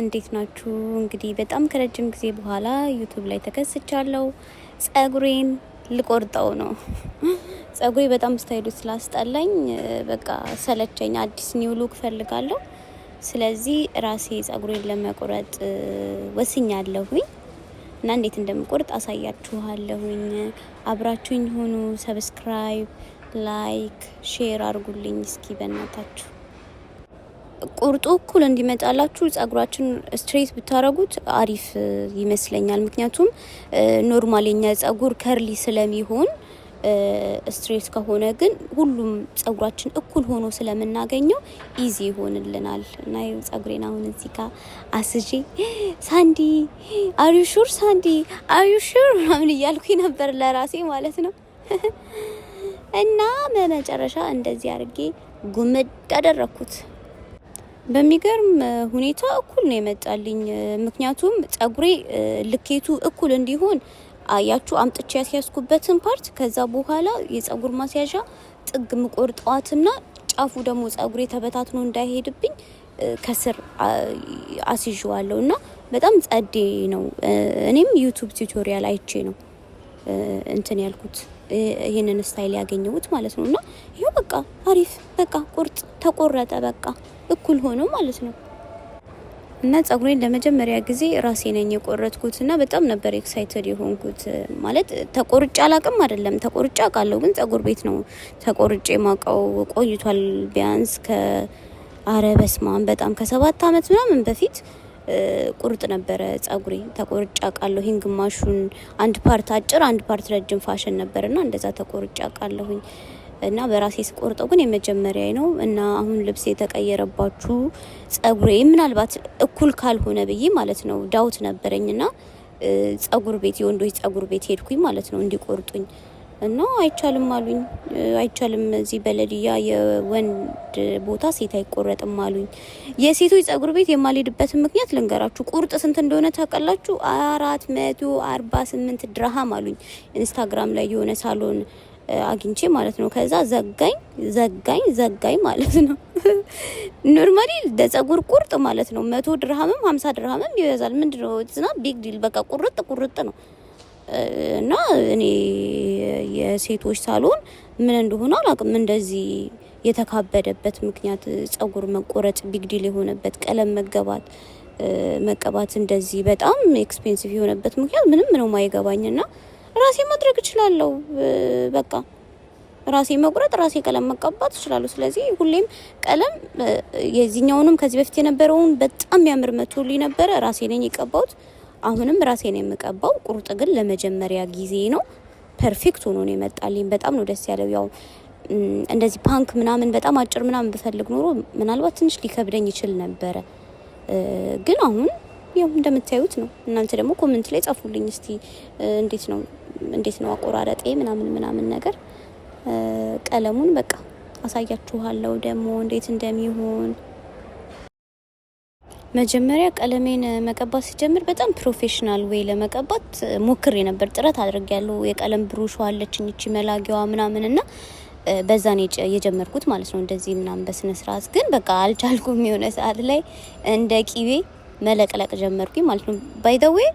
እንዴት ናችሁ? እንግዲህ በጣም ከረጅም ጊዜ በኋላ ዩቲዩብ ላይ ተከስቻለሁ። ጸጉሬን ልቆርጠው ነው። ጸጉሬ በጣም ስታይሉ ስላስጠላኝ በቃ ሰለቸኝ። አዲስ ኒው ሉክ ፈልጋለሁ። ስለዚህ ራሴ ጸጉሬን ለመቆረጥ ወስኛለሁኝ እና እንዴት እንደምቆርጥ አሳያችኋለሁኝ። አብራችሁኝ ሆኑ። ሰብስክራይብ፣ ላይክ፣ ሼር አድርጉልኝ እስኪ በእናታችሁ። ቁርጡ እኩል እንዲመጣላችሁ ጸጉራችን ስትሬት ብታረጉት አሪፍ ይመስለኛል። ምክንያቱም ኖርማል የኛ ጸጉር ከርሊ ስለሚሆን ስትሬት ከሆነ ግን ሁሉም ጸጉራችን እኩል ሆኖ ስለምናገኘው ኢዚ ይሆንልናል። እና ይኸው ጸጉሬን አሁን እዚህ ጋር አስጄ ሳንዲ አር ዩ ሹር ሳንዲ አር ዩ ሹር ምናምን እያልኩኝ ነበር ለራሴ ማለት ነው። እና በመጨረሻ እንደዚህ አድርጌ ጉምድ አደረኩት። በሚገርም ሁኔታ እኩል ነው የመጣልኝ። ምክንያቱም ጸጉሬ ልኬቱ እኩል እንዲሆን አያችሁ አምጥቼ ያስያዝኩበትን ፓርት ከዛ በኋላ የጸጉር ማስያዣ ጥግ ምቆርጧትና ጫፉ ደግሞ ጸጉሬ ተበታትኖ እንዳይሄድብኝ ከስር አስይዤዋለሁ እና በጣም ጸዴ ነው። እኔም ዩቲዩብ ቲዩቶሪያል አይቼ ነው እንትን ያልኩት ይሄንን ስታይል ያገኘሁት ማለት ነው። እና ይሄው በቃ አሪፍ በቃ ቁርጥ ተቆረጠ በቃ እኩል ሆኖ ማለት ነው። እና ጸጉሬን ለመጀመሪያ ጊዜ ራሴ ነኝ የቆረጥኩት እና በጣም ነበር ኤክሳይትድ የሆንኩት። ማለት ተቆርጬ አላቅም አይደለም ተቆርጬ አውቃለሁ፣ ግን ጸጉር ቤት ነው ተቆርጬ ማውቀው ቆይቷል። ቢያንስ በጣም ከ7 አመት ምናምን በፊት ቁርጥ ነበረ ጸጉሬ ተቆርጬ አውቃለሁ። ይሄን ግማሹን አንድ ፓርት አጭር አንድ ፓርት ረጅም ፋሽን ነበርና እንደዛ ተቆርጬ አውቃለሁኝ። እና በራሴ ስቆርጠው ግን የመጀመሪያ ነው። እና አሁን ልብስ የተቀየረባችሁ ጸጉሬ ምናልባት እኩል ካልሆነ ብዬ ማለት ነው ዳውት ነበረኝና ጸጉር ቤት የወንዶች ጸጉር ቤት ሄድኩኝ ማለት ነው እንዲቆርጡኝ እና አይቻልም አሉኝ። አይቻልም እዚህ በለዲያ የወንድ ቦታ ሴት አይቆረጥም አሉኝ። የሴቶች ጸጉር ቤት የማልሄድበትን ምክንያት ልንገራችሁ። ቁርጥ ስንት እንደሆነ ታውቃላችሁ? 448 ድርሃም አሉኝ። ኢንስታግራም ላይ የሆነ ሳሎን አግኝቼ ማለት ነው። ከዛ ዘጋኝ ማለት ነው። ኖርማሊ ለጸጉር ቁርጥ ማለት ነው 100 ድርሃምም 50 ድርሃምም ይበዛል። ምንድነው ዝና ቢግ ዲል በቃ ቁርጥ ነው። እና እኔ የሴቶች ሳሎን ምን እንደሆነ አላውቅም። እንደዚህ የተካበደበት ምክንያት ጸጉር መቆረጥ ቢግ ዲል የሆነበት ቀለም መቀባት እንደዚህ በጣም ኤክስፔንሲቭ የሆነበት ምክንያት ምንም ነው ማይገባኝና ራሴ ማድረግ እችላለሁ። በቃ ራሴ መቁረጥ ራሴ ቀለም መቀባት እችላለሁ። ስለዚህ ሁሌም ቀለም የዚህኛውንም ከዚህ በፊት የነበረውን በጣም ያምር መቶልኝ ነበረ ራሴ ነኝ የቀባሁት። አሁንም ራሴ ነኝ የምቀባው። ቁርጥ ግን ለመጀመሪያ ጊዜ ነው። ፐርፌክት ሆኖ ነው የመጣልኝ። በጣም ነው ደስ ያለው። ያው እንደዚህ ፓንክ ምናምን በጣም አጭር ምናምን ብፈልግ ኖሮ ምናልባት ትንሽ ሊከብደኝ ይችል ነበረ። ግን አሁን ያው እንደምታዩት ነው። እናንተ ደግሞ ኮሜንት ላይ ጻፉልኝ እስቲ እንዴት ነው አቆራረጤ ምናምን ነገር። ቀለሙን በቃ አሳያችኋለሁ ደግሞ እንዴት እንደሚሆን። መጀመሪያ ቀለሜን መቀባት ሲጀምር በጣም ፕሮፌሽናል ዌይ ለመቀባት ሞክሬ ነበር። ጥረት አድርጌያለሁ። የቀለም ብሩሽ አለችኝ እቺ መላጊያዋ ምናምንና በዛ ነው የጀመርኩት ማለት ነው። እንደዚህ ምናምን በስነ ስርዓት ግን በቃ አልቻልኩም። የሆነ ሰዓት ላይ እንደ ቂቤ መለቅለቅ ጀመርኩኝ ማለት ነው። ባይ ዘ ዌይ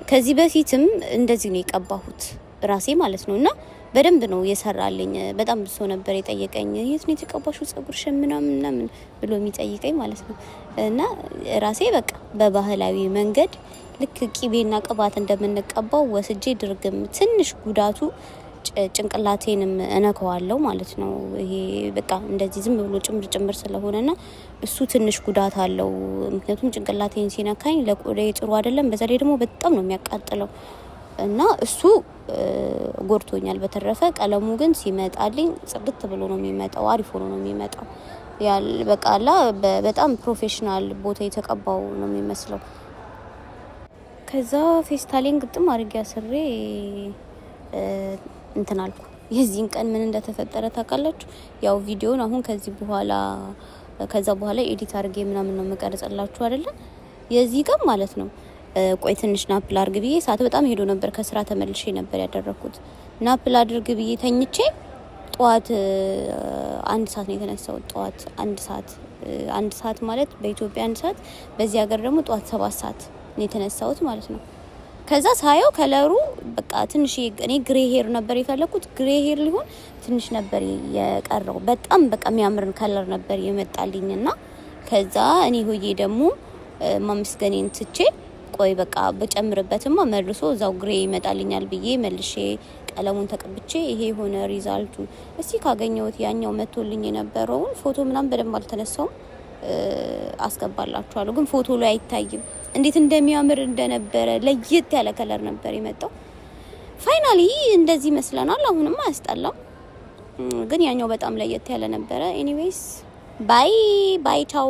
ከዚህ በፊትም እንደዚህ ነው የቀባሁት ራሴ ማለት ነው። እና በደንብ ነው የሰራልኝ። በጣም ብሶ ነበር የጠየቀኝ የት ነው የተቀባሽው ጸጉርሽ ምናምን ብሎ የሚጠይቀኝ ማለት ነው። እና ራሴ በቃ በባህላዊ መንገድ ልክ ቂቤና ቅባት እንደምንቀባው ወስጄ ድርግም ትንሽ ጉዳቱ ጭንቅላቴንም እነከዋለሁ ማለት ነው። ይሄ በቃ እንደዚህ ዝም ብሎ ጭምር ስለሆነና እሱ ትንሽ ጉዳት አለው። ምክንያቱም ጭንቅላቴን ሲነካኝ ለቆዳዬ ጥሩ አይደለም። በዛ ላይ ደግሞ በጣም ነው የሚያቃጥለው እና እሱ ጎድቶኛል። በተረፈ ቀለሙ ግን ሲመጣልኝ ጽድት ብሎ ነው የሚመጣው። አሪፍ ሆኖ ነው የሚመጣው። በቃላ በጣም ፕሮፌሽናል ቦታ የተቀባው ነው የሚመስለው። ከዛ ፌስታሊን ግጥም አድርጌ አስሬ እንትን አልኩ። የዚህን ቀን ምን እንደተፈጠረ ታውቃላችሁ? ያው ቪዲዮን አሁን ከዛ በኋላ ኤዲት አድርጌ ምናምን ነው መቀረጽላችሁ አይደለ? የዚህ ቀን ማለት ነው። ቆይ ትንሽ ናፕል አድርግ ብዬ ሰዓት በጣም ሄዶ ነበር። ከስራ ተመልሼ ነበር ያደረኩት። ናፕል አድርግ ብዬ ተኝቼ ጠዋት 1 ሰዓት ነው የተነሳው። ጠዋት 1 ሰዓት 1 ሰዓት ማለት በኢትዮጵያ 1 ሰዓት፣ በዚህ ሀገር ደግሞ ጧት 7 ሰዓት ነው የተነሳሁት ማለት ነው። ከዛ ሳየው ከለሩ በቃ ትንሽ እኔ ግሬ ሄር ነበር የፈለኩት፣ ግሬ ሄር ሊሆን ትንሽ ነበር የቀረው። በጣም በቃ የሚያምር ከለር ነበር የመጣልኝና ከዛ እኔ ሆዬ ደግሞ ማመስገኔን ትቼ ቆይ በቃ በጨምርበትማ መልሶ እዛው ግሬ ይመጣልኛል ብዬ መልሼ ቀለሙን ተቀብቼ ይሄ ሆነ ሪዛልቱ። እስቲ ካገኘሁት ያኛው መቶልኝ የነበረውን ፎቶ ምናምን በደንብ አልተነሳውም፣ አስገባላችኋለሁ። ግን ፎቶ ላይ አይታይም እንዴት እንደሚያምር እንደነበረ። ለየት ያለ ከለር ነበር የመጣው። ፋይናሊ እንደዚህ መስለናል። አሁንም አያስጠላም፣ ግን ያኛው በጣም ለየት ያለ ነበረ። ኤኒዌይስ ባይ ባይ ቻው።